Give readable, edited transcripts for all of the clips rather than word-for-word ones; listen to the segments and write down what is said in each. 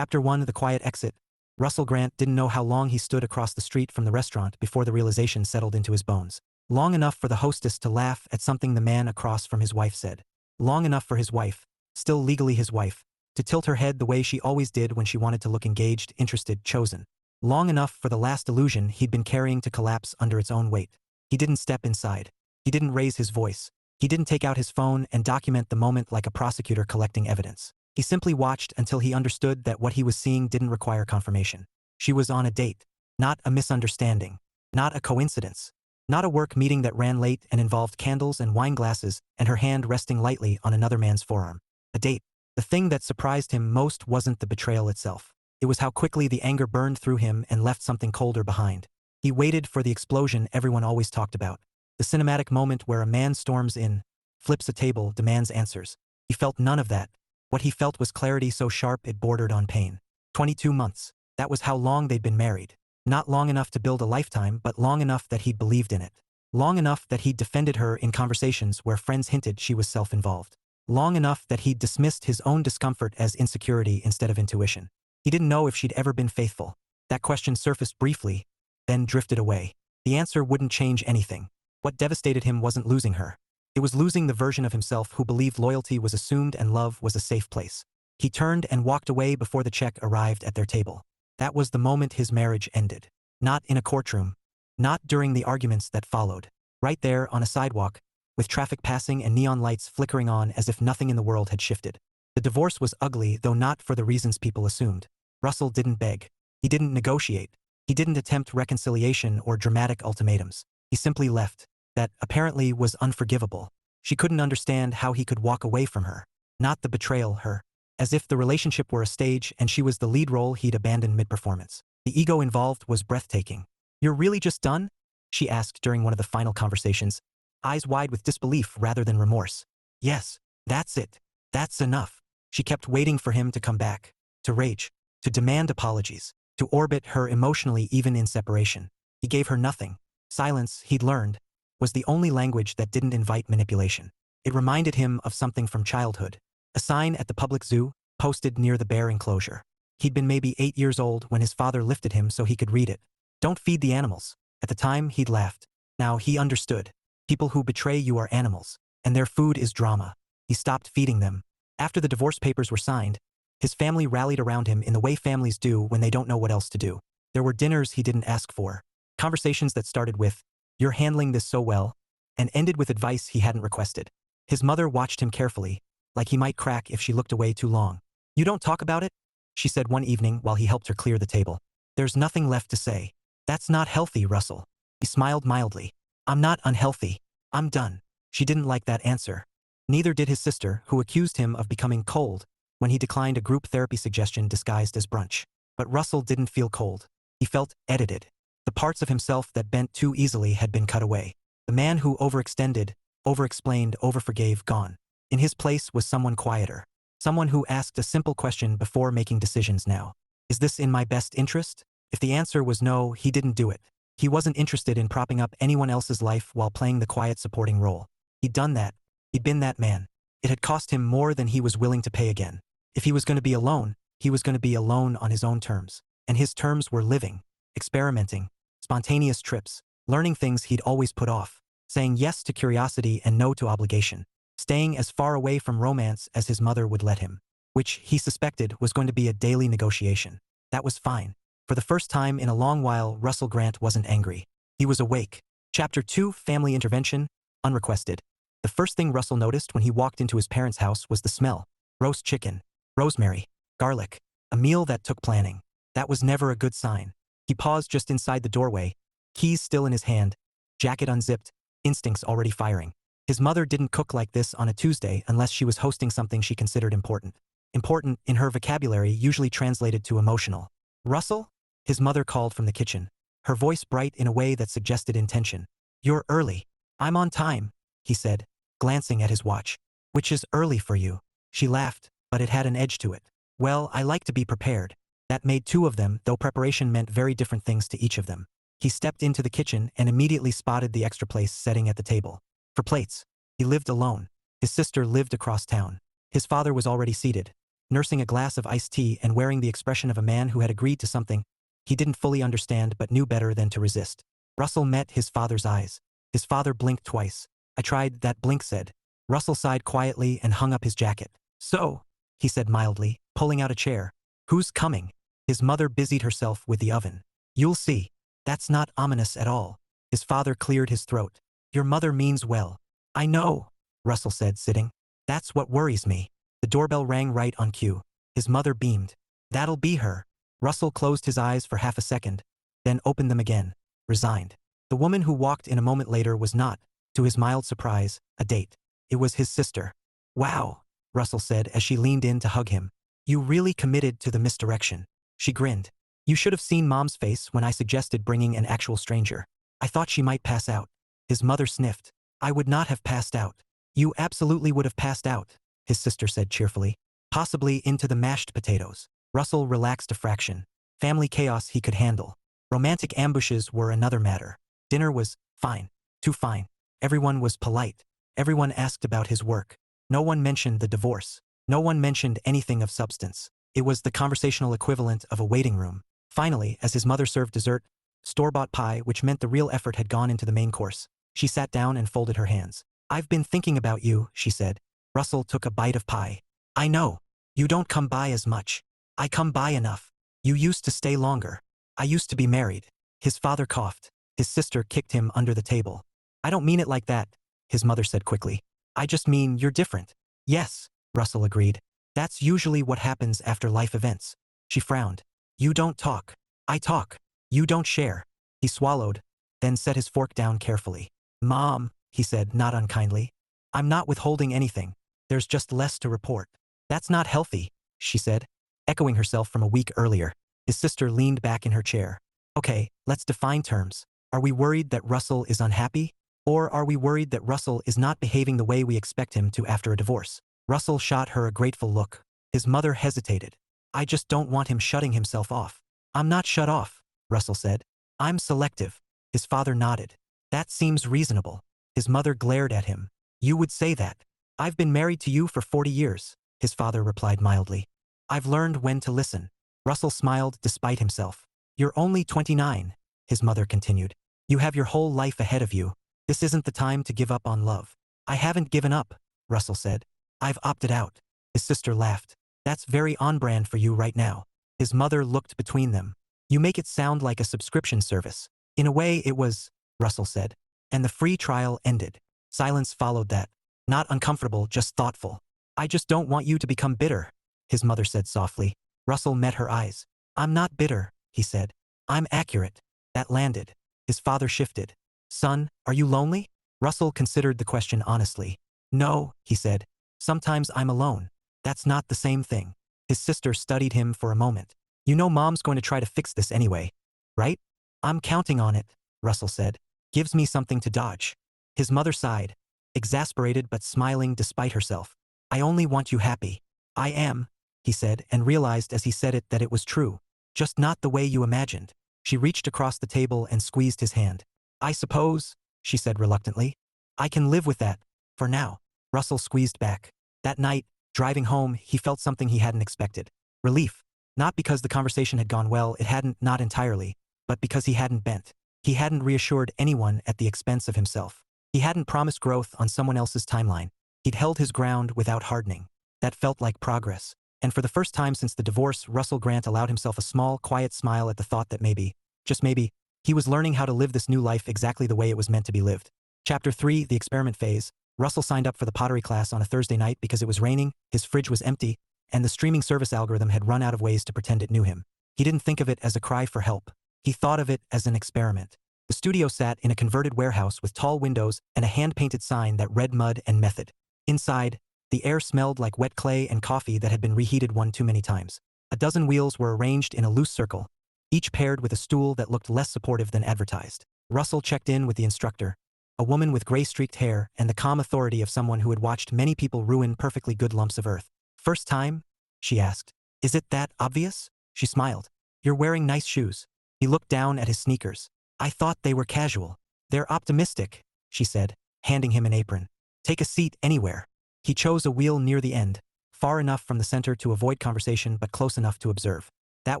Chapter 1: The Quiet Exit. Russel Grant didn't know how long he stood across the street from the restaurant before the realization settled into his bones. Long enough for the hostess to laugh at something the man across from his wife said. Long enough for his wife, still legally his wife, to tilt her head the way she always did when she wanted to look engaged, interested, chosen. Long enough for the last illusion he'd been carrying to collapse under its own weight. He didn't step inside. He didn't raise his voice. He didn't take out his phone and document the moment like a prosecutor collecting evidence. He simply watched until he understood that what he was seeing didn't require confirmation. She was on a date. Not a misunderstanding. Not a coincidence. Not a work meeting that ran late and involved candles and wine glasses and her hand resting lightly on another man's forearm. A date. The thing that surprised him most wasn't the betrayal itself. It was how quickly the anger burned through him and left something colder behind. He waited for the explosion everyone always talked about. The cinematic moment where a man storms in, flips a table, demands answers. He felt none of that. What he felt was clarity so sharp it bordered on pain. 22 months. That was how long they'd been married. Not long enough to build a lifetime, but long enough that he'd believed in it. Long enough that he'd defended her in conversations where friends hinted she was self-involved. Long enough that he'd dismissed his own discomfort as insecurity instead of intuition. He didn't know if she'd ever been faithful. That question surfaced briefly, then drifted away. The answer wouldn't change anything. What devastated him wasn't losing her. It was losing the version of himself who believed loyalty was assumed and love was a safe place. He turned and walked away before the check arrived at their table. That was the moment his marriage ended. Not in a courtroom. Not during the arguments that followed. Right there on a sidewalk, with traffic passing and neon lights flickering on as if nothing in the world had shifted. The divorce was ugly, though not for the reasons people assumed. Russel didn't beg. He didn't negotiate. He didn't attempt reconciliation or dramatic ultimatums. He simply left. That, apparently, was unforgivable. She couldn't understand how he could walk away from her. Not the betrayal, her. As if the relationship were a stage and she was the lead role he'd abandoned mid-performance. The ego involved was breathtaking. "You're really just done?" she asked during one of the final conversations, eyes wide with disbelief rather than remorse. "Yes, that's it. That's enough." She kept waiting for him to come back. To rage. To demand apologies. To orbit her emotionally even in separation. He gave her nothing. Silence, he'd learned, was the only language that didn't invite manipulation. It reminded him of something from childhood. A sign at the public zoo, posted near the bear enclosure. He'd been maybe 8 years old when his father lifted him so he could read it. "Don't feed the animals." At the time, he'd laughed. Now he understood. People who betray you are animals, and their food is drama. He stopped feeding them. After the divorce papers were signed, his family rallied around him in the way families do when they don't know what else to do. There were dinners he didn't ask for. Conversations that started with, "You're handling this so well," and ended with advice he hadn't requested. His mother watched him carefully, like he might crack if she looked away too long. "You don't talk about it?" she said one evening while he helped her clear the table. "There's nothing left to say." "That's not healthy, Russell." He smiled mildly. "I'm not unhealthy. I'm done." She didn't like that answer. Neither did his sister, who accused him of becoming cold when he declined a group therapy suggestion disguised as brunch. But Russell didn't feel cold. He felt edited. The parts of himself that bent too easily had been cut away. The man who overextended, overexplained, overforgave, gone. In his place was someone quieter. Someone who asked a simple question before making decisions now. "Is this in my best interest?" If the answer was no, he didn't do it. He wasn't interested in propping up anyone else's life while playing the quiet supporting role. He'd done that. He'd been that man. It had cost him more than he was willing to pay again. If he was going to be alone, he was going to be alone on his own terms. And his terms were living, experimenting, spontaneous trips, learning things he'd always put off, saying yes to curiosity and no to obligation, staying as far away from romance as his mother would let him, which he suspected was going to be a daily negotiation. That was fine. For the first time in a long while, Russel Grant wasn't angry. He was awake. Chapter 2: Family Intervention. Unrequested. The first thing Russell noticed when he walked into his parents' house was the smell. Roast chicken. Rosemary. Garlic. A meal that took planning. That was never a good sign. He paused just inside the doorway, keys still in his hand, jacket unzipped, instincts already firing. His mother didn't cook like this on a Tuesday unless she was hosting something she considered important. Important, in her vocabulary, usually translated to emotional. "Russell?" His mother called from the kitchen, her voice bright in a way that suggested intention. "You're early." "I'm on time," he said, glancing at his watch. "Which is early for you." She laughed, but it had an edge to it. "Well, I like to be prepared." That made two of them, though preparation meant very different things to each of them. He stepped into the kitchen and immediately spotted the extra place setting at the table. For plates. He lived alone. His sister lived across town. His father was already seated. nursing a glass of iced tea and wearing the expression of a man who had agreed to something he didn't fully understand but knew better than to resist. Russell met his father's eyes. His father blinked twice. "I tried," that blink said. Russell sighed quietly and hung up his jacket. "So," he said mildly, pulling out a chair. "Who's coming?" His mother busied herself with the oven. "You'll see. That's not ominous at all." His father cleared his throat. "Your mother means well." "I know," Russell said, sitting. "That's what worries me." The doorbell rang right on cue. His mother beamed. "That'll be her." Russell closed his eyes for half a second, then opened them again, resigned. The woman who walked in a moment later was not, to his mild surprise, a date. It was his sister. "Wow," Russell said as she leaned in to hug him. "You really committed to the misdirection." She grinned. "You should have seen Mom's face when I suggested bringing an actual stranger. I thought she might pass out." His mother sniffed. "I would not have passed out." "You absolutely would have passed out," his sister said cheerfully. "Possibly into the mashed potatoes." Russell relaxed a fraction. Family chaos he could handle. Romantic ambushes were another matter. Dinner was fine. Too fine. Everyone was polite. Everyone asked about his work. No one mentioned the divorce. No one mentioned anything of substance. It was the conversational equivalent of a waiting room. Finally, as his mother served dessert, store-bought pie, which meant the real effort had gone into the main course, she sat down and folded her hands. "I've been thinking about you," she said. Russell took a bite of pie. "I know. You don't come by as much. I come by enough. You used to stay longer. I used to be married." His father coughed. His sister kicked him under the table. "I don't mean it like that," his mother said quickly. "I just mean you're different." "Yes," Russell agreed. "That's usually what happens after life events." She frowned. "You don't talk. I talk. You don't share." He swallowed, then set his fork down carefully. "Mom," he said, not unkindly. "I'm not withholding anything. There's just less to report." "That's not healthy," she said, echoing herself from a week earlier. His sister leaned back in her chair. "Okay, let's define terms. Are we worried that Russell is unhappy? Or are we worried that Russell is not behaving the way we expect him to after a divorce?" Russell shot her a grateful look. His mother hesitated. "I just don't want him shutting himself off." "I'm not shut off," Russell said. "I'm selective." His father nodded. "That seems reasonable." His mother glared at him. "You would say that. I've been married to you for 40 years, his father replied mildly. "I've learned when to listen." Russell smiled despite himself. "You're only 29, his mother continued. "You have your whole life ahead of you. This isn't the time to give up on love." "I haven't given up," Russell said. "I've opted out." His sister laughed. "That's very on-brand for you right now." His mother looked between them. "You make it sound like a subscription service." "In a way it was," Russell said. And the free trial ended. Silence followed that. Not uncomfortable, just thoughtful. "I just don't want you to become bitter," his mother said softly. Russell met her eyes. "I'm not bitter," he said. "I'm accurate." That landed. His father shifted. "Son, are you lonely?" Russell considered the question honestly. "No," he said. "Sometimes I'm alone." "That's not the same thing." His sister studied him for a moment. "You know Mom's going to try to fix this anyway, right?" "I'm counting on it," Russell said. "Gives me something to dodge." His mother sighed, exasperated but smiling despite herself. "I only want you happy." "I am," he said, and realized as he said it that it was true. "Just not the way you imagined." She reached across the table and squeezed his hand. "I suppose," she said reluctantly, "I can live with that, for now." Russell squeezed back. That night, driving home, he felt something he hadn't expected. Relief. Not because the conversation had gone well, it hadn't, not entirely, but because he hadn't bent. He hadn't reassured anyone at the expense of himself. He hadn't promised growth on someone else's timeline. He'd held his ground without hardening. That felt like progress. And for the first time since the divorce, Russell Grant allowed himself a small, quiet smile at the thought that maybe, just maybe, he was learning how to live this new life exactly the way it was meant to be lived. Chapter 3, The Experiment Phase. Russell signed up for the pottery class on a Thursday night because it was raining, his fridge was empty, and the streaming service algorithm had run out of ways to pretend it knew him. He didn't think of it as a cry for help. He thought of it as an experiment. The studio sat in a converted warehouse with tall windows and a hand-painted sign that read mud and method. Inside, the air smelled like wet clay and coffee that had been reheated one too many times. A dozen wheels were arranged in a loose circle, each paired with a stool that looked less supportive than advertised. Russell checked in with the instructor, a woman with gray-streaked hair and the calm authority of someone who had watched many people ruin perfectly good lumps of earth. "First time?" she asked. "Is it that obvious?" She smiled. "You're wearing nice shoes." He looked down at his sneakers. "I thought they were casual." "They're optimistic," she said, handing him an apron. "Take a seat anywhere." He chose a wheel near the end, far enough from the center to avoid conversation but close enough to observe. That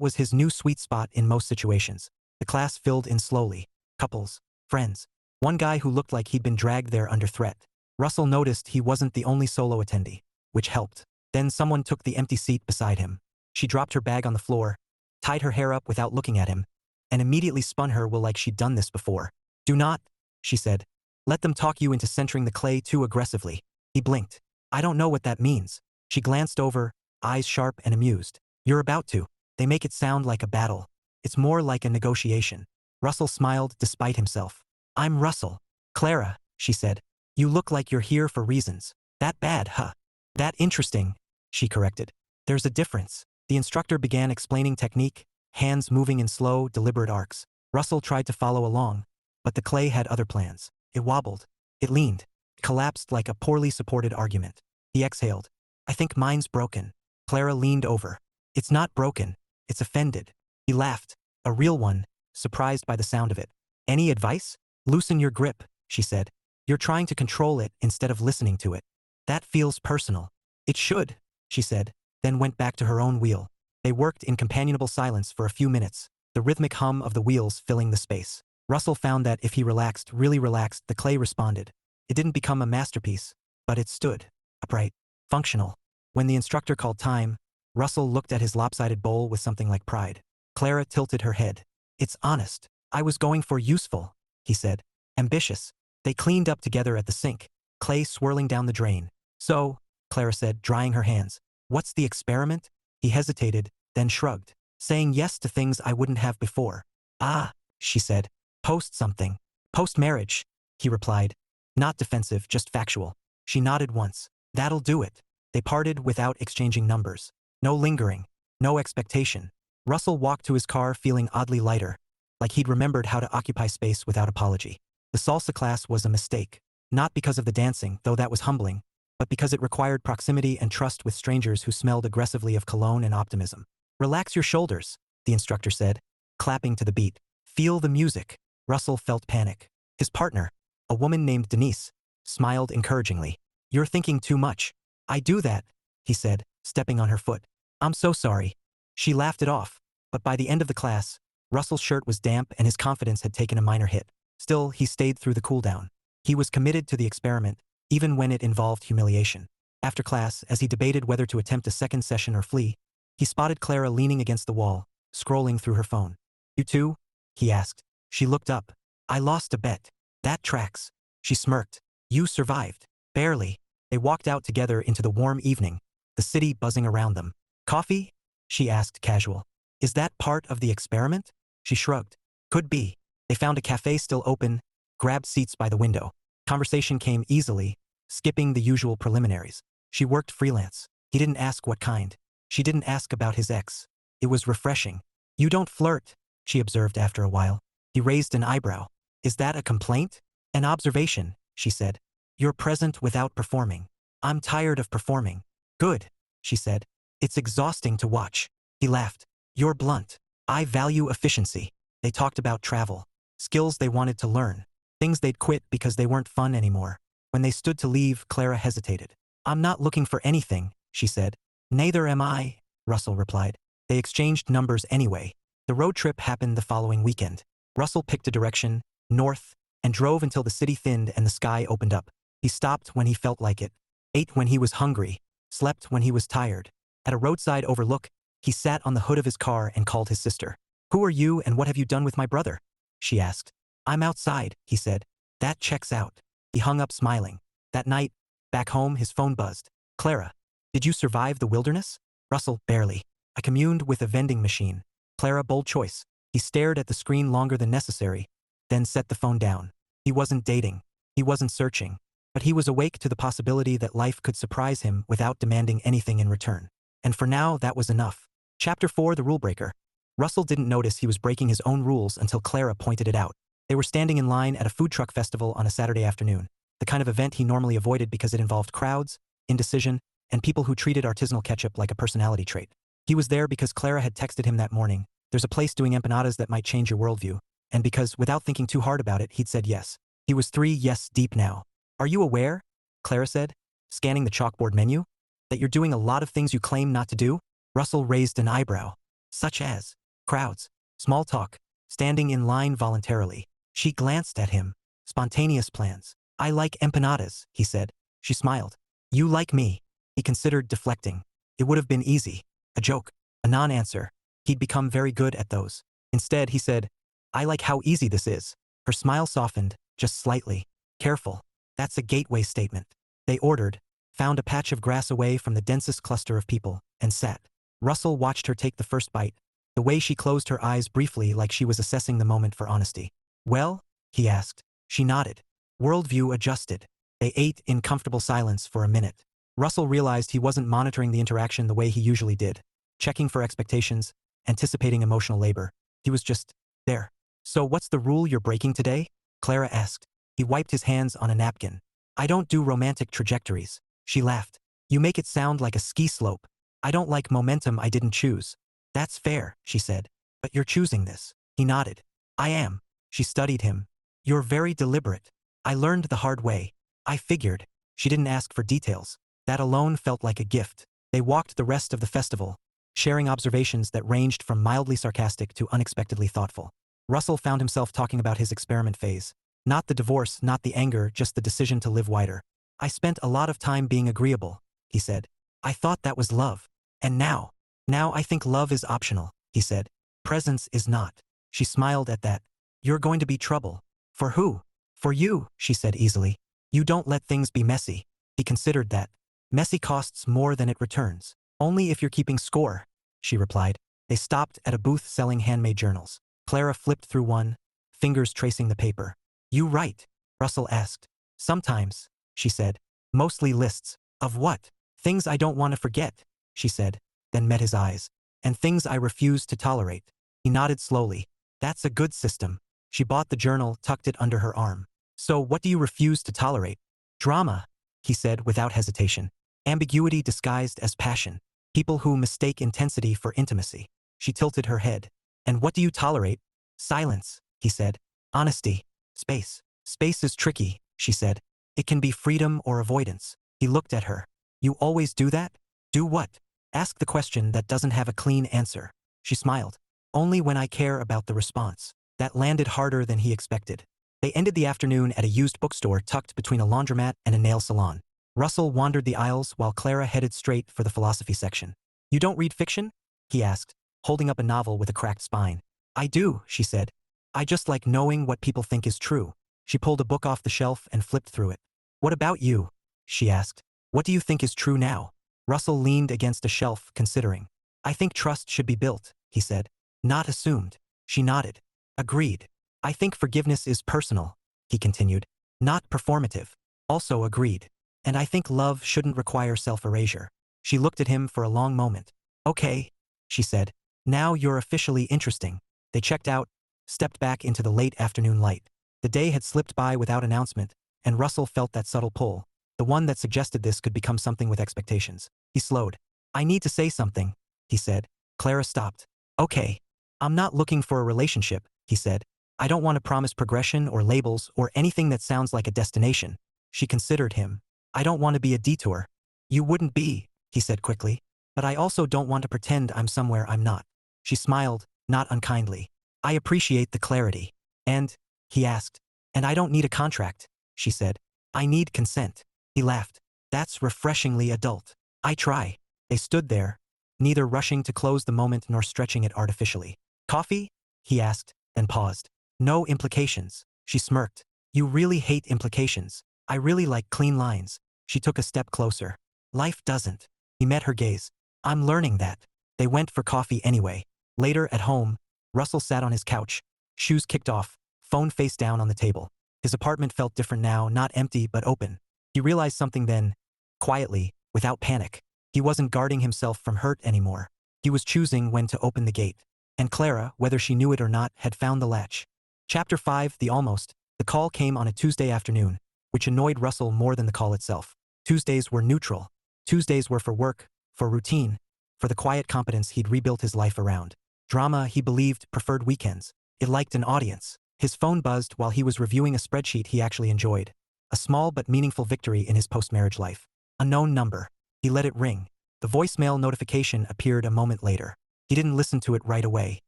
was his new sweet spot in most situations. The class filled in slowly. Couples, friends. One guy who looked like he'd been dragged there under threat. Russell noticed he wasn't the only solo attendee, which helped. Then someone took the empty seat beside him. She dropped her bag on the floor, tied her hair up without looking at him, and immediately spun her will like she'd done this before. "Do not," she said. "Let them talk you into centering the clay too aggressively." He blinked. "I don't know what that means." She glanced over, eyes sharp and amused. "You're about to. They make it sound like a battle. It's more like a negotiation." Russell smiled despite himself. "I'm Russell." "Clara," she said. "You look like you're here for reasons." "That bad, huh?" "That interesting," she corrected. "There's a difference." The instructor began explaining technique, hands moving in slow, deliberate arcs. Russell tried to follow along, but the clay had other plans. It wobbled. It leaned. It collapsed like a poorly supported argument. He exhaled. "I think mine's broken." Clara leaned over. "It's not broken. It's offended." He laughed. A real one, surprised by the sound of it. "Any advice?" "Loosen your grip," she said. "You're trying to control it instead of listening to it." "That feels personal." "It should," she said, then went back to her own wheel. They worked in companionable silence for a few minutes, the rhythmic hum of the wheels filling the space. Russell found that if he relaxed, really relaxed, the clay responded. It didn't become a masterpiece, but it stood, upright, functional. When the instructor called time, Russell looked at his lopsided bowl with something like pride. Clara tilted her head. "It's honest. I was going for useful," he said. "Ambitious." They cleaned up together at the sink, clay swirling down the drain. "So," Clara said, drying her hands, "what's the experiment?" He hesitated, then shrugged. "Saying yes to things I wouldn't have before." "Ah," she said. "Post something." "Post-marriage," he replied. Not defensive, just factual. She nodded once. "That'll do it." They parted without exchanging numbers. No lingering. No expectation. Russell walked to his car feeling oddly lighter, like he'd remembered how to occupy space without apology. The salsa class was a mistake. Not because of the dancing, though that was humbling, but because it required proximity and trust with strangers who smelled aggressively of cologne and optimism. "Relax your shoulders," the instructor said, clapping to the beat. "Feel the music." Russell felt panic. His partner, a woman named Denise, smiled encouragingly. "You're thinking too much." "I do that," he said, stepping on her foot. "I'm so sorry." She laughed it off, but by the end of the class, Russell's shirt was damp and his confidence had taken a minor hit. Still, he stayed through the cool-down. He was committed to the experiment, even when it involved humiliation. After class, as he debated whether to attempt a second session or flee, he spotted Clara leaning against the wall, scrolling through her phone. "You too?" he asked. She looked up. "I lost a bet." "That tracks." She smirked. "You survived." "Barely." They walked out together into the warm evening, the city buzzing around them. "Coffee?" she asked, casual. "Is that part of the experiment?" She shrugged. "Could be." They found a cafe still open, grabbed seats by the window. Conversation came easily, skipping the usual preliminaries. She worked freelance. He didn't ask what kind. She didn't ask about his ex. It was refreshing. "You don't flirt," she observed after a while. He raised an eyebrow. "Is that a complaint?" "An observation," she said. "You're present without performing." "I'm tired of performing." "Good," she said. "It's exhausting to watch." He laughed. "You're blunt. I value efficiency." They talked about travel, skills they wanted to learn, things they'd quit because they weren't fun anymore. When they stood to leave, Clara hesitated. "I'm not looking for anything," she said. "Neither am I," Russell replied. They exchanged numbers anyway. The road trip happened the following weekend. Russell picked a direction, north, and drove until the city thinned and the sky opened up. He stopped when he felt like it, ate when he was hungry, slept when he was tired. At a roadside overlook, he sat on the hood of his car and called his sister. "Who are you and what have you done with my brother?" she asked. "I'm outside," he said. "That checks out." He hung up smiling. That night, back home, his phone buzzed. "Clara, did you survive the wilderness?" Russell, "Barely. I communed with a vending machine." Clara, bold choice. He stared at the screen longer than necessary, then set the phone down. He wasn't dating. He wasn't searching. But he was awake to the possibility that life could surprise him without demanding anything in return. And for now, that was enough. Chapter 4: The Rule Breaker. Russell didn't notice he was breaking his own rules until Clara pointed it out. They were standing in line at a food truck festival on a Saturday afternoon, the kind of event he normally avoided because it involved crowds, indecision, and people who treated artisanal ketchup like a personality trait. He was there because Clara had texted him that morning, "There's a place doing empanadas that might change your worldview," and because, without thinking too hard about it, he'd said yes. He was 3 yes deep now. "Are you aware?" Clara said, scanning the chalkboard menu. That you're doing a lot of things you claim not to do? Russell raised an eyebrow. Such as crowds, small talk, standing in line voluntarily. She glanced at him. Spontaneous plans. I like empanadas, he said. She smiled. You like me. He considered deflecting. It would have been easy. A joke. A non-answer. He'd become very good at those. Instead, he said, I like how easy this is. Her smile softened, just slightly. Careful. That's a gateway statement. They ordered, found a patch of grass away from the densest cluster of people, and sat. Russell watched her take the first bite, the way she closed her eyes briefly like she was assessing the moment for honesty. Well? He asked. She nodded. Worldview adjusted. They ate in comfortable silence for a minute. Russell realized he wasn't monitoring the interaction the way he usually did, checking for expectations, anticipating emotional labor. He was just there. So what's the rule you're breaking today? Clara asked. He wiped his hands on a napkin. I don't do romantic trajectories. She laughed. You make it sound like a ski slope. I don't like momentum I didn't choose. That's fair, she said. But you're choosing this. He nodded. I am. She studied him. You're very deliberate. I learned the hard way. I figured. She didn't ask for details. That alone felt like a gift. They walked the rest of the festival, sharing observations that ranged from mildly sarcastic to unexpectedly thoughtful. Russell found himself talking about his experiment phase. Not the divorce, not the anger, just the decision to live wider. I spent a lot of time being agreeable, he said. I thought that was love. And now I think love is optional, he said. Presence is not. She smiled at that. You're going to be trouble. For who? For you, she said easily. You don't let things be messy. He considered that. Messy costs more than it returns. Only if you're keeping score, she replied. They stopped at a booth selling handmade journals. Clara flipped through one, fingers tracing the paper. You write? Russell asked. Sometimes, she said. Mostly lists. Of what? Things I don't want to forget, she said, then met his eyes. And things I refuse to tolerate. He nodded slowly. That's a good system. She bought the journal, tucked it under her arm. So what do you refuse to tolerate? Drama, he said without hesitation. Ambiguity disguised as passion. People who mistake intensity for intimacy. She tilted her head. And what do you tolerate? Silence, he said. Honesty. Space. Space is tricky, she said. It can be freedom or avoidance. He looked at her. You always do that? Do what? Ask the question that doesn't have a clean answer. She smiled. Only when I care about the response. That landed harder than he expected. They ended the afternoon at a used bookstore tucked between a laundromat and a nail salon. Russell wandered the aisles while Clara headed straight for the philosophy section. You don't read fiction? He asked, holding up a novel with a cracked spine. I do, she said. I just like knowing what people think is true. She pulled a book off the shelf and flipped through it. What about you? She asked. What do you think is true now? Russell leaned against a shelf, considering. I think trust should be built, he said. Not assumed. She nodded. Agreed. I think forgiveness is personal, he continued. Not performative. Also agreed. And I think love shouldn't require self-erasure. She looked at him for a long moment. Okay, she said. Now you're officially interesting. They checked out, stepped back into the late afternoon light. The day had slipped by without announcement, and Russell felt that subtle pull, the one that suggested this could become something with expectations. He slowed. I need to say something, he said. Clara stopped. Okay. I'm not looking for a relationship, he said. I don't want to promise progression or labels or anything that sounds like a destination. She considered him. I don't want to be a detour. You wouldn't be, he said quickly. But I also don't want to pretend I'm somewhere I'm not. She smiled, not unkindly. I appreciate the clarity. And, he asked. And I don't need a contract, she said. I need consent. He laughed. That's refreshingly adult. I try. They stood there, neither rushing to close the moment nor stretching it artificially. Coffee? He asked, then paused. No implications. She smirked. You really hate implications. I really like clean lines. She took a step closer. Life doesn't. He met her gaze. I'm learning that. They went for coffee anyway. Later, at home, Russell sat on his couch, shoes kicked off, phone face down on the table. His apartment felt different now, not empty but open. He realized something then, quietly, without panic. He wasn't guarding himself from hurt anymore. He was choosing when to open the gate. And Clara, whether she knew it or not, had found the latch. Chapter 5, The Almost. The call came on a Tuesday afternoon, which annoyed Russell more than the call itself. Tuesdays were neutral. Tuesdays were for work, for routine, for the quiet competence he'd rebuilt his life around. Drama, he believed, preferred weekends. It liked an audience. His phone buzzed while he was reviewing a spreadsheet he actually enjoyed. A small but meaningful victory in his post-marriage life. Unknown number. He let it ring. The voicemail notification appeared a moment later. He didn't listen to it right away.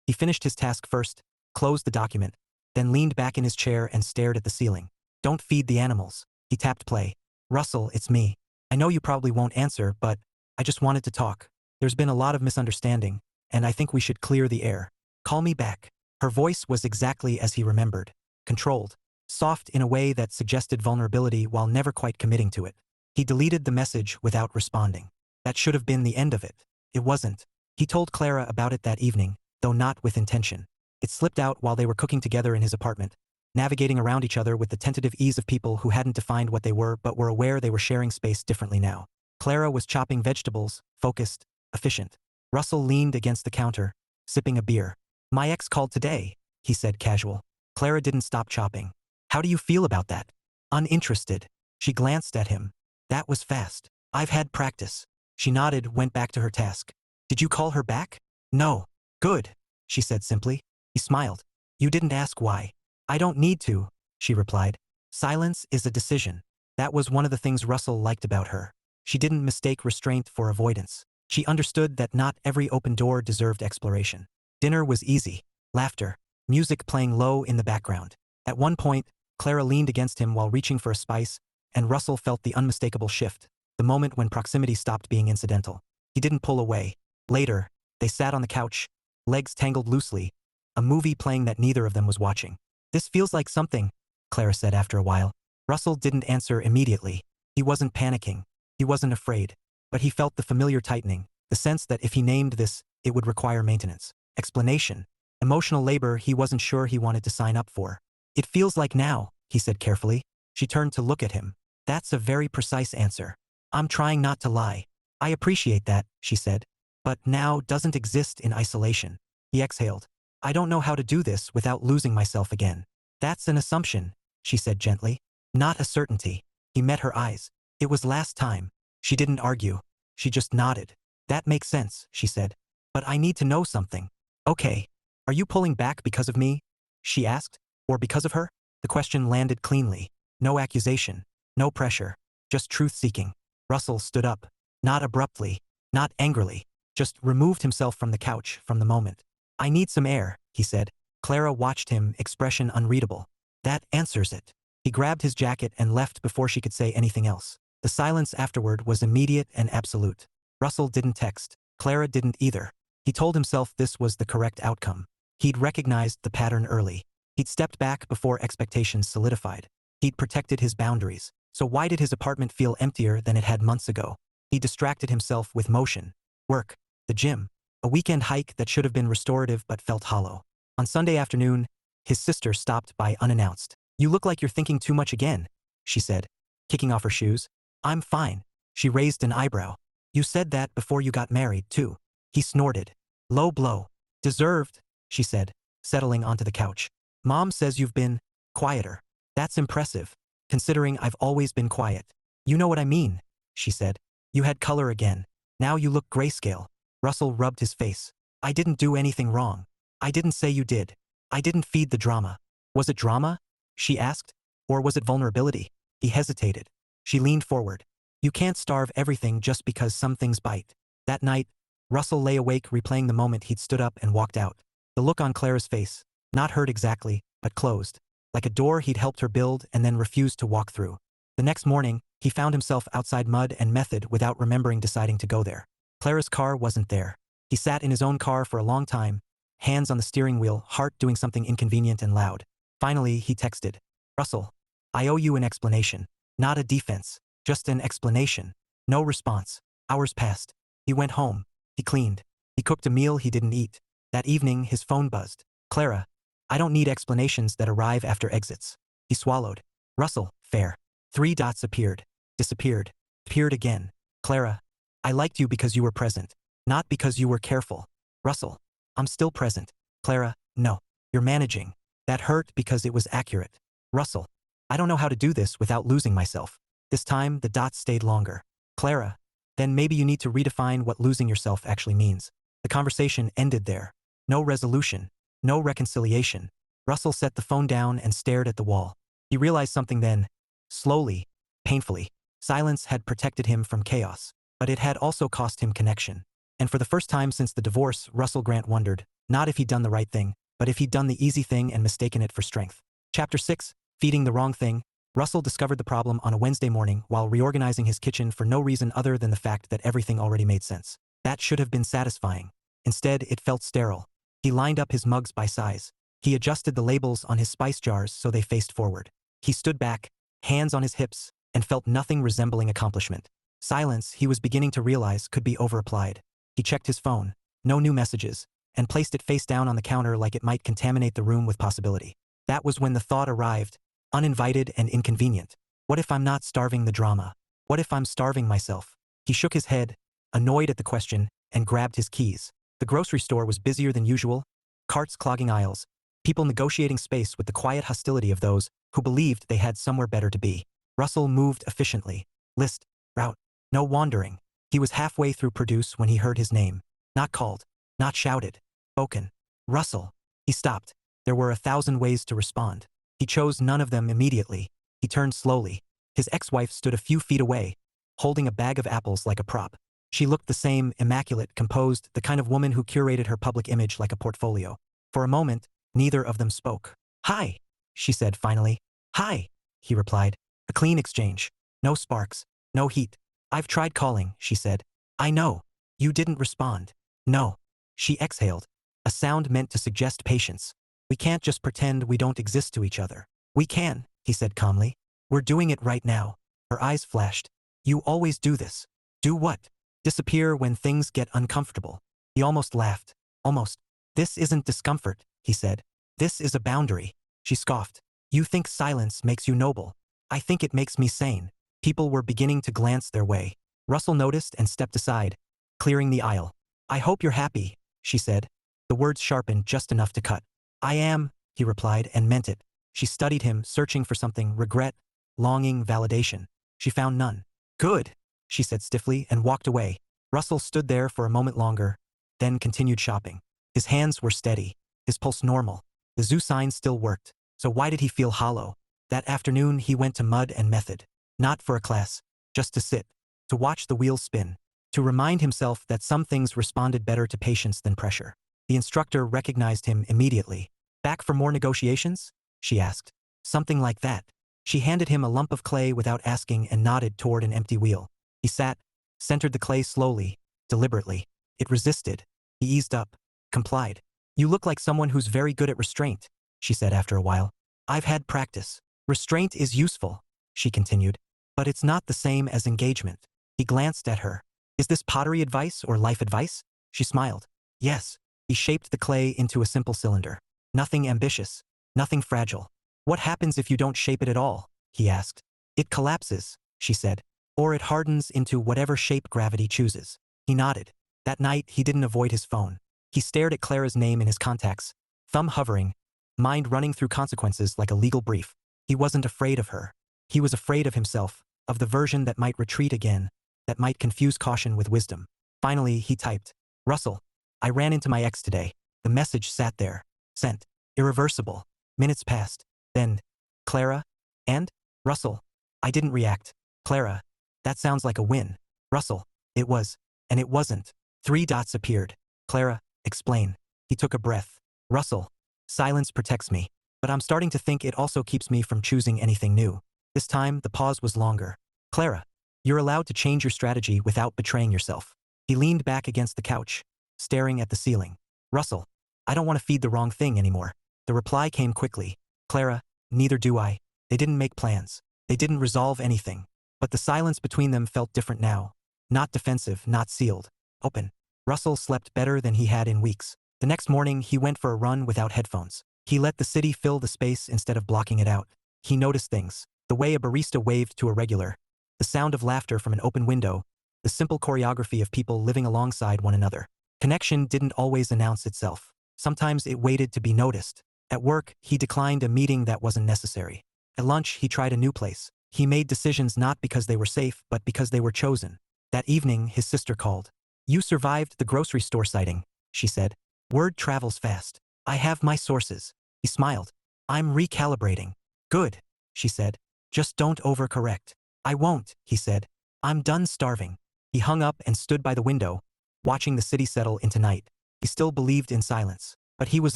He finished his task first, closed the document, then leaned back in his chair and stared at the ceiling. Don't feed the animals. He tapped play. Russell, it's me. I know you probably won't answer, but I just wanted to talk. There's been a lot of misunderstanding, and I think we should clear the air. Call me back. Her voice was exactly as he remembered. Controlled. Soft in a way that suggested vulnerability while never quite committing to it. He deleted the message without responding. That should have been the end of it. It wasn't. He told Clara about it that evening, though not with intention. It slipped out while they were cooking together in his apartment, navigating around each other with the tentative ease of people who hadn't defined what they were but were aware they were sharing space differently now. Clara was chopping vegetables, focused, efficient. Russell leaned against the counter, sipping a beer. My ex called today, he said casual. Clara didn't stop chopping. How do you feel about that? Uninterested. She glanced at him. That was fast. I've had practice. She nodded, went back to her task. Did you call her back? No. Good, she said simply. He smiled. You didn't ask why. I don't need to, she replied. Silence is a decision. That was one of the things Russell liked about her. She didn't mistake restraint for avoidance. She understood that not every open door deserved exploration. Dinner was easy. Laughter. Music playing low in the background. At one point, Clara leaned against him while reaching for a spice, and Russell felt the unmistakable shift, the moment when proximity stopped being incidental. He didn't pull away. Later, they sat on the couch, legs tangled loosely, a movie playing that neither of them was watching. This feels like something, Clara said after a while. Russell didn't answer immediately. He wasn't panicking. He wasn't afraid. But he felt the familiar tightening, the sense that if he named this, it would require maintenance, explanation, emotional labor he wasn't sure he wanted to sign up for. It feels like now, he said carefully. She turned to look at him. That's a very precise answer. I'm trying not to lie. I appreciate that, she said. But now doesn't exist in isolation. He exhaled. I don't know how to do this without losing myself again. That's an assumption, she said gently. Not a certainty. He met her eyes. It was last time. She didn't argue. She just nodded. That makes sense, she said. But I need to know something. Okay. Are you pulling back because of me? She asked. Or because of her? The question landed cleanly. No accusation. No pressure. Just truth-seeking. Russell stood up. Not abruptly. Not angrily. Just removed himself from the couch, from the moment. I need some air, he said. Clara watched him, expression unreadable. That answers it. He grabbed his jacket and left before she could say anything else. The silence afterward was immediate and absolute. Russell didn't text. Clara didn't either. He told himself this was the correct outcome. He'd recognized the pattern early. He'd stepped back before expectations solidified. He'd protected his boundaries. So why did his apartment feel emptier than it had months ago? He distracted himself with motion. Work. The gym. A weekend hike that should have been restorative but felt hollow. On Sunday afternoon, his sister stopped by unannounced. You look like you're thinking too much again, she said, kicking off her shoes. I'm fine. She raised an eyebrow. You said that before you got married, too. He snorted. Low blow. Deserved, she said, settling onto the couch. Mom says you've been quieter. That's impressive, considering I've always been quiet. You know what I mean, she said. You had color again. Now you look grayscale. Russell rubbed his face. I didn't do anything wrong. I didn't say you did. I didn't feed the drama. Was it drama? She asked. Or was it vulnerability? He hesitated. She leaned forward. You can't starve everything just because some things bite. That night, Russell lay awake replaying the moment he'd stood up and walked out. The look on Clara's face, not hurt exactly, but closed. Like a door he'd helped her build and then refused to walk through. The next morning, he found himself outside Mud and Method without remembering deciding to go there. Clara's car wasn't there. He sat in his own car for a long time, hands on the steering wheel, heart doing something inconvenient and loud. Finally, he texted. Russell, I owe you an explanation. Not a defense, just an explanation. No response. Hours passed. He went home. He cleaned. He cooked a meal he didn't eat. That evening, his phone buzzed. Clara, I don't need explanations that arrive after exits. He swallowed. Russell, fair. 3 dots appeared. Disappeared. Appeared again. Clara, I liked you because you were present. Not because you were careful. Russell, I'm still present. Clara, no. You're managing. That hurt because it was accurate. Russell, I don't know how to do this without losing myself. This time, the dots stayed longer. Clara, then maybe you need to redefine what losing yourself actually means. The conversation ended there. No resolution. No reconciliation. Russell set the phone down and stared at the wall. He realized something then. Slowly. Painfully. Silence had protected him from chaos. but it had also cost him connection. And for the first time since the divorce, Russell Grant wondered, not if he'd done the right thing, but if he'd done the easy thing and mistaken it for strength. Chapter 6, Feeding the Wrong Thing. Russell discovered the problem on a Wednesday morning while reorganizing his kitchen for no reason other than the fact that everything already made sense. That should have been satisfying. Instead, it felt sterile. He lined up his mugs by size. He adjusted the labels on his spice jars so they faced forward. He stood back, hands on his hips, and felt nothing resembling accomplishment. Silence, he was beginning to realize, could be overapplied. He checked his phone, no new messages, and placed it face down on the counter like it might contaminate the room with possibility. That was when the thought arrived, uninvited and inconvenient. What if I'm not starving the drama? What if I'm starving myself? He shook his head, annoyed at the question, and grabbed his keys. The grocery store was busier than usual, carts clogging aisles, people negotiating space with the quiet hostility of those who believed they had somewhere better to be. Russell moved efficiently. List, route, no wandering. He was halfway through produce when he heard his name. Not called, not shouted, spoken. Russell. He stopped. There were 1,000 ways to respond. He chose none of them immediately. He turned slowly. His ex-wife stood a few feet away, holding a bag of apples like a prop. She looked the same, immaculate, composed, the kind of woman who curated her public image like a portfolio. For a moment, neither of them spoke. "Hi," she said finally. "Hi," he replied. A clean exchange. No sparks. No heat. "I've tried calling," she said. "I know. You didn't respond." "No." She exhaled. A sound meant to suggest patience. "We can't just pretend we don't exist to each other." "We can," he said calmly. "We're doing it right now." Her eyes flashed. "You always do this." "Do what?" "Disappear when things get uncomfortable." He almost laughed. Almost. "This isn't discomfort," he said. "This is a boundary." She scoffed. "You think silence makes you noble. I think it makes me sane." People were beginning to glance their way. Russell noticed and stepped aside, clearing the aisle. "I hope you're happy," she said. The words sharpened just enough to cut. "I am," he replied, and meant it. She studied him, searching for something, regret, longing, validation. She found none. "Good," she said stiffly, and walked away. Russell stood there for a moment longer, then continued shopping. His hands were steady, his pulse normal. The zoo sign still worked. So why did he feel hollow? That afternoon he went to Mud and Method. Not for a class, just to sit, to watch the wheels spin, to remind himself that some things responded better to patience than pressure. The instructor recognized him immediately. "Back for more negotiations?" she asked. "Something like that." She handed him a lump of clay without asking and nodded toward an empty wheel. He sat, centered the clay slowly, deliberately. It resisted. He eased up, complied. "You look like someone who's very good at restraint," she said after a while. "I've had practice. Restraint is useful," she continued, "but it's not the same as engagement." He glanced at her. "Is this pottery advice or life advice?" She smiled. "Yes." He shaped the clay into a simple cylinder. "Nothing ambitious, nothing fragile." "What happens if you don't shape it at all?" he asked. "It collapses," she said. "Or it hardens into whatever shape gravity chooses." He nodded. That night, he didn't avoid his phone. He stared at Clara's name in his contacts, thumb hovering, mind running through consequences like a legal brief. He wasn't afraid of her. He was afraid of himself, of the version that might retreat again, that might confuse caution with wisdom. Finally, he typed, "Russell, I ran into my ex today." The message sat there. Sent. Irreversible. Minutes passed. Then, "Clara? And? Russell?" I didn't react. "Clara? That sounds like a win." "Russell? It was. And it wasn't." 3 dots appeared. "Clara, explain." He took a breath. "Russell, silence protects me. But I'm starting to think it also keeps me from choosing anything new." This time, the pause was longer. "Clara, you're allowed to change your strategy without betraying yourself." He leaned back against the couch, staring at the ceiling. "Russell, I don't want to feed the wrong thing anymore." The reply came quickly. "Clara, neither do I." They didn't make plans. They didn't resolve anything. But the silence between them felt different now. Not defensive, not sealed. Open. Russell slept better than he had in weeks. The next morning, he went for a run without headphones. He let the city fill the space instead of blocking it out. He noticed things. The way a barista waved to a regular. The sound of laughter from an open window. The simple choreography of people living alongside one another. Connection didn't always announce itself. Sometimes it waited to be noticed. At work, he declined a meeting that wasn't necessary. At lunch, he tried a new place. He made decisions not because they were safe, but because they were chosen. That evening, his sister called. "You survived the grocery store sighting," she said. "Word travels fast. I have my sources." He smiled. "I'm recalibrating." "Good," she said. "Just don't overcorrect." "I won't," he said. "I'm done starving." He hung up and stood by the window, watching the city settle into night. He still believed in silence, but he was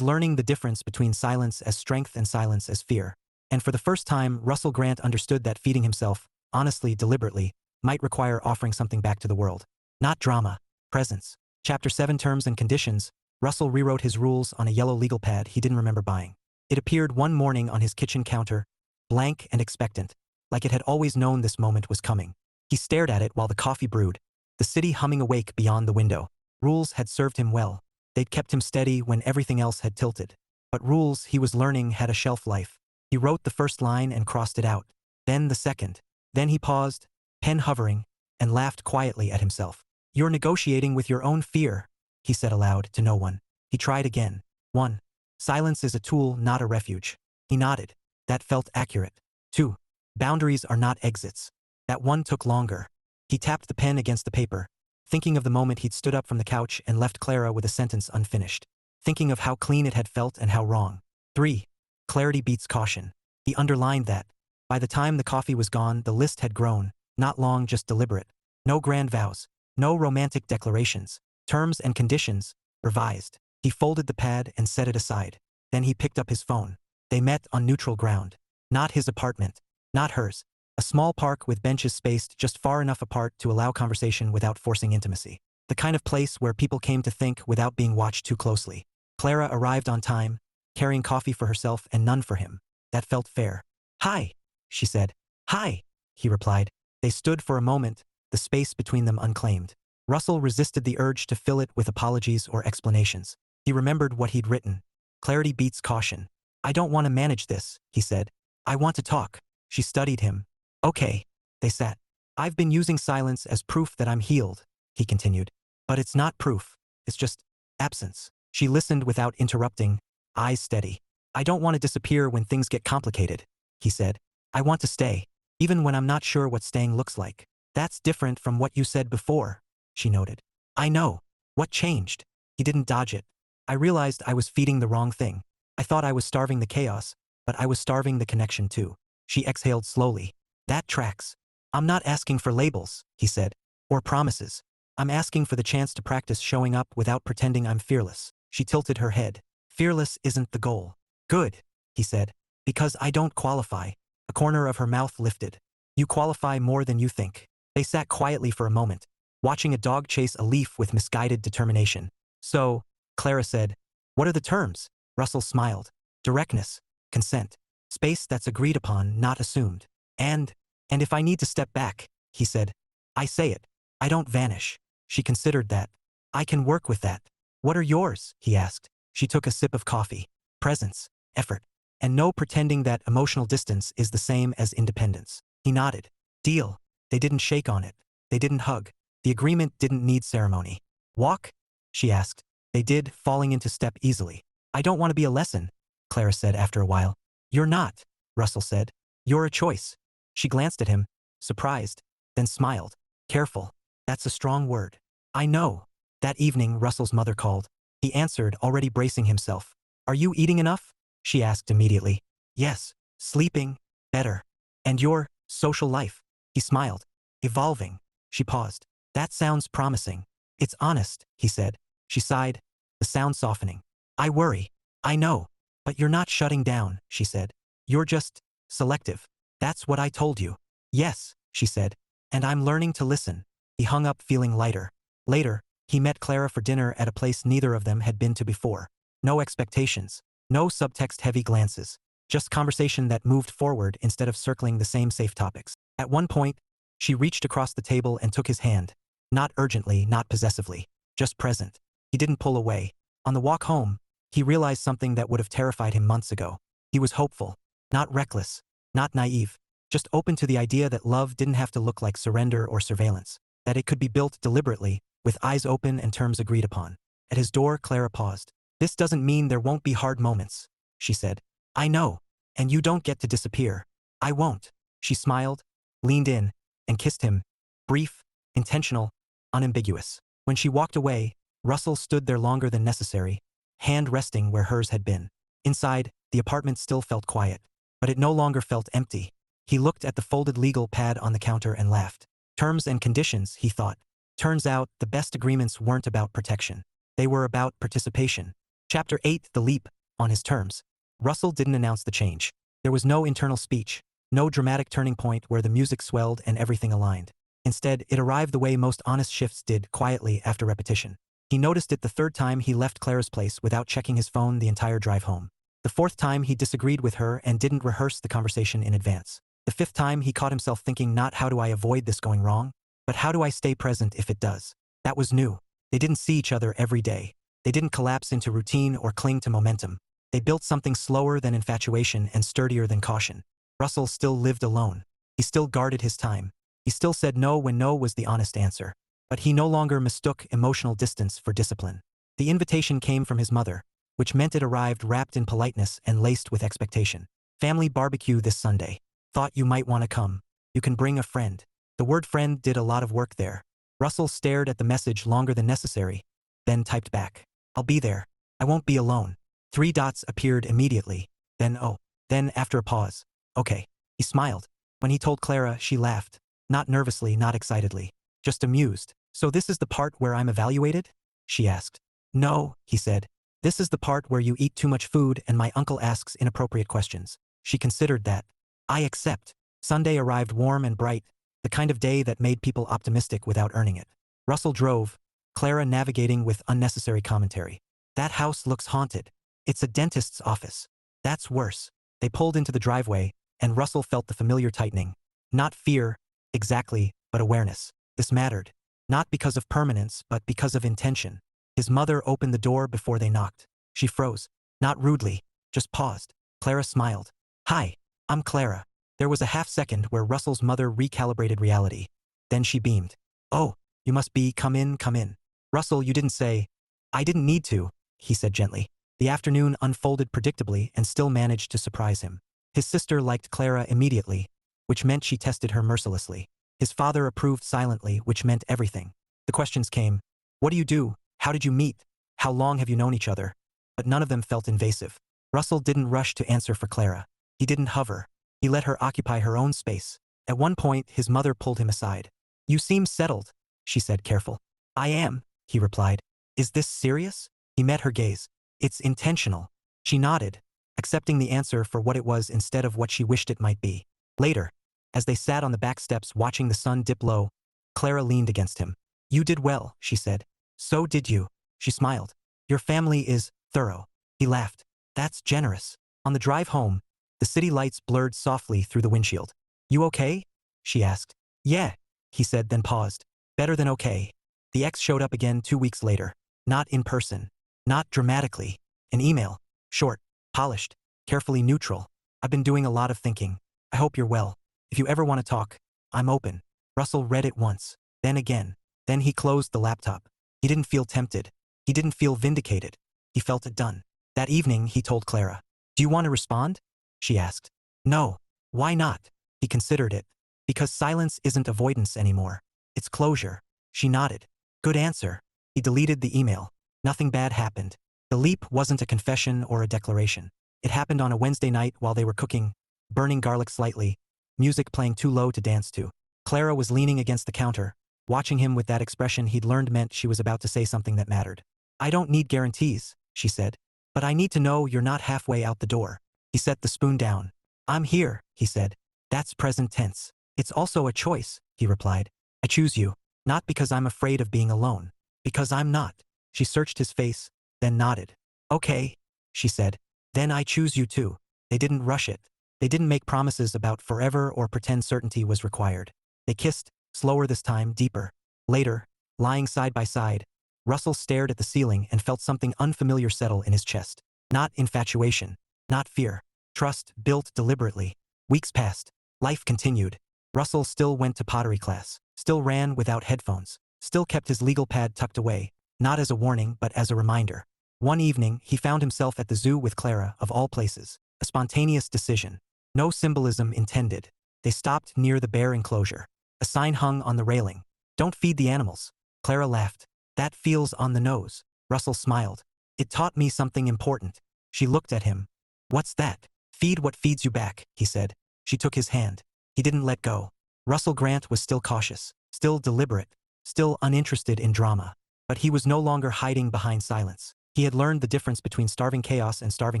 learning the difference between silence as strength and silence as fear. And for the first time, Russell Grant understood that feeding himself, honestly, deliberately, might require offering something back to the world. Not drama, presence. Chapter 7 Terms and Conditions. Russell rewrote his rules on a yellow legal pad he didn't remember buying. It appeared one morning on his kitchen counter, blank and expectant, like it had always known this moment was coming. He stared at it while the coffee brewed, the city humming awake beyond the window. Rules had served him well. They'd kept him steady when everything else had tilted. But rules he was learning had a shelf life. He wrote the first line and crossed it out. Then the second. Then he paused, pen hovering, and laughed quietly at himself. "You're negotiating with your own fear," he said aloud to no one. He tried again. 1. Silence is a tool, not a refuge. He nodded. That felt accurate. 2. Boundaries are not exits. That one took longer. He tapped the pen against the paper, thinking of the moment he'd stood up from the couch and left Clara with a sentence unfinished. Thinking of how clean it had felt and how wrong. 3. Clarity beats caution. He underlined that. By the time the coffee was gone, the list had grown, not long, just deliberate. No grand vows. No romantic declarations. Terms and conditions, revised. He folded the pad and set it aside. Then he picked up his phone. They met on neutral ground. Not his apartment. Not hers. A small park with benches spaced just far enough apart to allow conversation without forcing intimacy. The kind of place where people came to think without being watched too closely. Clara arrived on time, carrying coffee for herself and none for him. That felt fair. "Hi," she said. "Hi," he replied. They stood for a moment, the space between them unclaimed. Russell resisted the urge to fill it with apologies or explanations. He remembered what he'd written. Clarity beats caution. "I don't want to manage this," he said. "I want to talk." She studied him. "Okay." They sat. "I've been using silence as proof that I'm healed," he continued. "But it's not proof. It's just absence." She listened without interrupting, eyes steady. "I don't want to disappear when things get complicated," he said. "I want to stay, even when I'm not sure what staying looks like." "That's different from what you said before," she noted. "I know. What changed?" He didn't dodge it. "I realized I was feeding the wrong thing. I thought I was starving the chaos, but I was starving the connection too." She exhaled slowly. "That tracks. I'm not asking for labels," he said, "or promises. I'm asking for the chance to practice showing up without pretending I'm fearless." She tilted her head. "Fearless isn't the goal." "Good," he said, "because I don't qualify." A corner of her mouth lifted. "You qualify more than you think." They sat quietly for a moment, watching a dog chase a leaf with misguided determination. "So," Clara said, "what are the terms?" Russell smiled. "Directness, consent, space that's agreed upon, not assumed. And if I need to step back," he said, "I say it. I don't vanish." She considered that. "I can work with that." "What are yours?" he asked. She took a sip of coffee. "Presence, effort, and no pretending that emotional distance is the same as independence." He nodded. "Deal." They didn't shake on it. They didn't hug. The agreement didn't need ceremony. "Walk?" she asked. They did, falling into step easily. "I don't want to be a lesson," Clara said after a while. "You're not," Russell said. "You're a choice." She glanced at him, surprised, then smiled. "Careful. That's a strong word." "I know." That evening, Russell's mother called. He answered, already bracing himself. "Are you eating enough?" she asked immediately. "Yes. Sleeping. Better." "And your social life?" He smiled. "Evolving." She paused. "That sounds promising." "It's honest," he said. She sighed, the sound softening. "I worry." "I know. But you're not shutting down," she said. "You're just selective." "That's what I told you." "Yes," she said. "And I'm learning to listen." He hung up feeling lighter. Later, he met Clara for dinner at a place neither of them had been to before. No expectations. No subtext-heavy glances. Just conversation that moved forward instead of circling the same safe topics. At one point, she reached across the table and took his hand. Not urgently, not possessively. Just present. He didn't pull away. On the walk home, he realized something that would have terrified him months ago. He was hopeful. Not reckless. Not naive. Just open to the idea that love didn't have to look like surrender or surveillance. That it could be built deliberately, with eyes open and terms agreed upon. At his door, Clara paused. "This doesn't mean there won't be hard moments," she said. "I know. And you don't get to disappear." "I won't." She smiled, leaned in, and kissed him. Brief, intentional, unambiguous. When she walked away, Russell stood there longer than necessary, hand resting where hers had been. Inside, the apartment still felt quiet, but it no longer felt empty. He looked at the folded legal pad on the counter and laughed. Terms and conditions, he thought. Turns out, the best agreements weren't about protection. They were about participation. Chapter 8, The Leap, on his terms. Russell didn't announce the change. There was no internal speech, no dramatic turning point where the music swelled and everything aligned. Instead, it arrived the way most honest shifts did, quietly after repetition. He noticed it the third time he left Clara's place without checking his phone the entire drive home. The fourth time he disagreed with her and didn't rehearse the conversation in advance. The fifth time he caught himself thinking, not how do I avoid this going wrong, but how do I stay present if it does. That was new. They didn't see each other every day. They didn't collapse into routine or cling to momentum. They built something slower than infatuation and sturdier than caution. Russell still lived alone. He still guarded his time. He still said no when no was the honest answer. But he no longer mistook emotional distance for discipline. The invitation came from his mother, which meant it arrived wrapped in politeness and laced with expectation. Family barbecue this Sunday. Thought you might want to come. You can bring a friend. The word friend did a lot of work there. Russell stared at the message longer than necessary, then typed back. I'll be there. I won't be alone. 3 dots appeared immediately. Then oh. Then after a pause. Okay. He smiled. When he told Clara, she laughed. Not nervously, not excitedly. Just amused. So this is the part where I'm evaluated? She asked. No, he said. This is the part where you eat too much food and my uncle asks inappropriate questions. She considered that. I accept. Sunday arrived warm and bright, the kind of day that made people optimistic without earning it. Russell drove, Clara navigating with unnecessary commentary. That house looks haunted. It's a dentist's office. That's worse. They pulled into the driveway, and Russell felt the familiar tightening. Not fear, exactly, but awareness. This mattered. Not because of permanence, but because of intention. His mother opened the door before they knocked. She froze. Not rudely, just paused. Clara smiled. Hi, I'm Clara. There was a half-second where Russell's mother recalibrated reality. Then she beamed. Oh, you must be, come in, come in. Russell, you didn't say. I didn't need to, he said gently. The afternoon unfolded predictably and still managed to surprise him. His sister liked Clara immediately, which meant she tested her mercilessly. His father approved silently, which meant everything. The questions came. What do you do? How did you meet? How long have you known each other? But none of them felt invasive. Russell didn't rush to answer for Clara. He didn't hover. He let her occupy her own space. At one point, his mother pulled him aside. You seem settled, she said, careful. I am, he replied. Is this serious? He met her gaze. It's intentional. She nodded, accepting the answer for what it was instead of what she wished it might be. Later, as they sat on the back steps watching the sun dip low, Clara leaned against him. You did well, she said. So did you. She smiled. Your family is thorough. He laughed. That's generous. On the drive home, the city lights blurred softly through the windshield. You okay? She asked. Yeah, he said, then paused. Better than okay. The ex showed up again 2 weeks later. Not in person. Not dramatically. An email. Short. Polished. Carefully neutral. I've been doing a lot of thinking. I hope you're well. If you ever want to talk, I'm open. Russell read it once. Then again. Then he closed the laptop. He didn't feel tempted. He didn't feel vindicated. He felt it done. That evening, he told Clara. Do you want to respond? She asked. No. Why not? He considered it. Because silence isn't avoidance anymore. It's closure. She nodded. Good answer. He deleted the email. Nothing bad happened. The leap wasn't a confession or a declaration. It happened on a Wednesday night while they were cooking, burning garlic slightly, music playing too low to dance to. Clara was leaning against the counter, watching him with that expression he'd learned meant she was about to say something that mattered. I don't need guarantees, she said. But I need to know you're not halfway out the door. He set the spoon down. I'm here, he said. That's present tense. It's also a choice, he replied. I choose you, not because I'm afraid of being alone. Because I'm not. She searched his face, then nodded. Okay, she said. Then I choose you too. They didn't rush it. They didn't make promises about forever or pretend certainty was required. They kissed, slower this time, deeper. Later, lying side by side, Russell stared at the ceiling and felt something unfamiliar settle in his chest. Not infatuation. Not fear. Trust built deliberately. Weeks passed. Life continued. Russell still went to pottery class. Still ran without headphones. Still kept his legal pad tucked away. Not as a warning, but as a reminder. One evening, he found himself at the zoo with Clara, of all places. A spontaneous decision. No symbolism intended. They stopped near the bear enclosure. A sign hung on the railing. Don't feed the animals. Clara laughed. That feels on the nose. Russell smiled. It taught me something important. She looked at him. What's that? Feed what feeds you back, he said. She took his hand. He didn't let go. Russel Grant was still cautious, still deliberate, still uninterested in drama. But he was no longer hiding behind silence. He had learned the difference between starving chaos and starving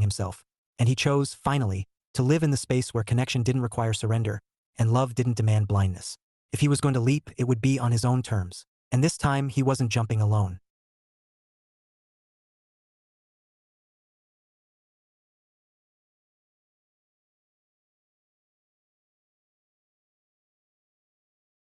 himself, and he chose, finally, to live in the space where connection didn't require surrender, and love didn't demand blindness. If he was going to leap, it would be on his own terms. And this time, he wasn't jumping alone.